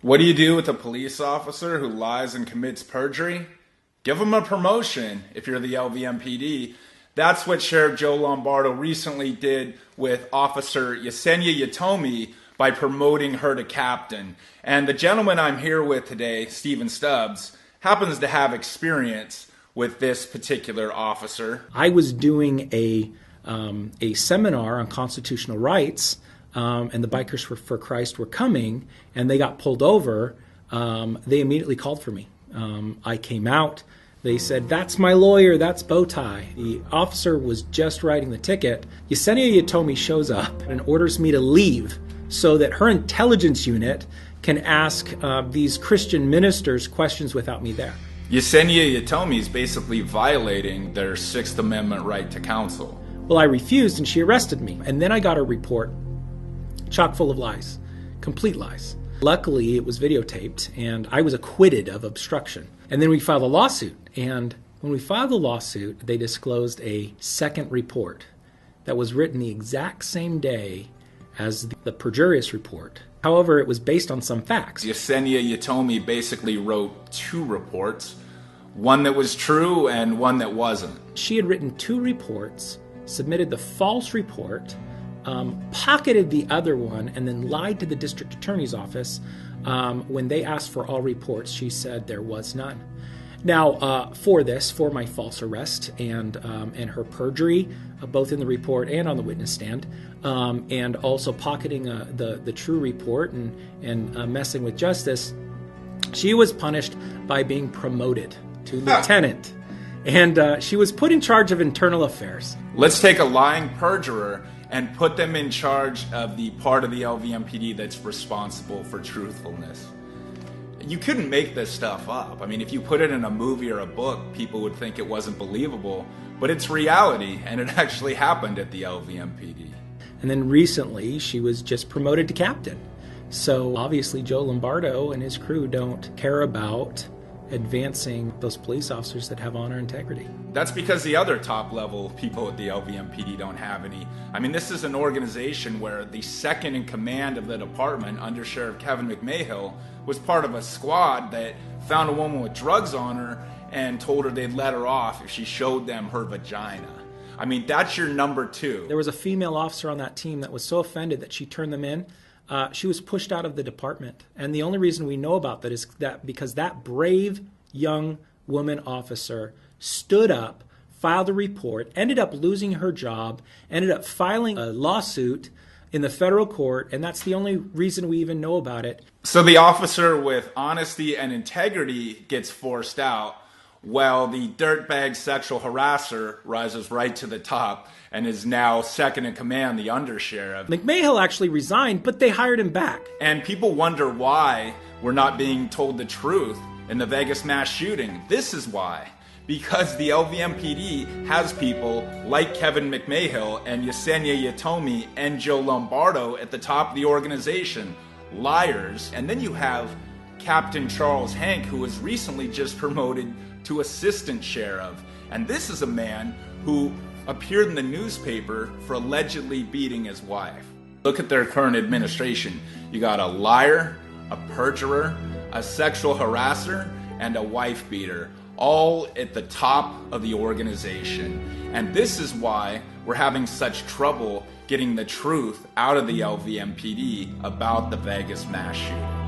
What do you do with a police officer who lies and commits perjury? Give him a promotion if you're the LVMPD. That's what Sheriff Joe Lombardo recently did with Officer Yesenia Yatomi by promoting her to captain. And the gentleman I'm here with today, Stephen Stubbs, happens to have experience with this particular officer. I was doing a seminar on constitutional rights, and the Bikers for Christ were coming, and they got pulled over. They immediately called for me. I came out. They said, "That's my lawyer, that's Bowtie." The officer was just writing the ticket. Yesenia Yatomi shows up and orders me to leave so that her intelligence unit can ask these Christian ministers questions without me there. Yesenia Yatomi is basically violating their Sixth Amendment right to counsel. Well, I refused, and she arrested me. And then I got a report chock full of lies, complete lies. Luckily, it was videotaped, and I was acquitted of obstruction. And then we filed a lawsuit. And when we filed the lawsuit, they disclosed a second report that was written the exact same day as the perjurious report. However, it was based on some facts. Yesenia Yatomi basically wrote two reports, one that was true and one that wasn't. She had written two reports, submitted the false report, pocketed the other one, and then lied to the district attorney's office. When they asked for all reports, she said there was none. Now, for my false arrest and her perjury, both in the report and on the witness stand, and also pocketing the true report and messing with justice, she was punished by being promoted to lieutenant. And she was put in charge of internal affairs. Let's take a lying perjurer and put them in charge of the part of the LVMPD that's responsible for truthfulness. You couldn't make this stuff up. I mean, if you put it in a movie or a book, people would think it wasn't believable, but it's reality, and it actually happened at the LVMPD. And then recently, she was just promoted to captain. So obviously, Joe Lombardo and his crew don't care about advancing those police officers that have honor and integrity. That's because the other top level people at the LVMPD don't have any. I mean, this is an organization where the second in command of the department, Under Sheriff Kevin McMahill, was part of a squad that found a woman with drugs on her and told her they'd let her off if she showed them her vagina. I mean, that's your number two. There was a female officer on that team that was so offended that she turned them in. She was pushed out of the department. And the only reason we know about that is that because that brave young woman officer stood up, filed a report, ended up losing her job, ended up filing a lawsuit in the federal court, and that's the only reason we even know about it. So the officer with honesty and integrity gets forced out, while the dirtbag sexual harasser rises right to the top and is now second in command, the undersheriff. McMahill actually resigned, but they hired him back. And people wonder why we're not being told the truth in the Vegas mass shooting. This is why. Because the LVMPD has people like Kevin McMahill and Yesenia Yatomi and Joe Lombardo at the top of the organization. Liars. And then you have Captain Charles Hank, who was recently just promoted to assistant sheriff. And this is a man who appeared in the newspaper for allegedly beating his wife. Look at their current administration. You got a liar, a perjurer, a sexual harasser, and a wife beater, all at the top of the organization. And this is why we're having such trouble getting the truth out of the LVMPD about the Vegas mass shooting.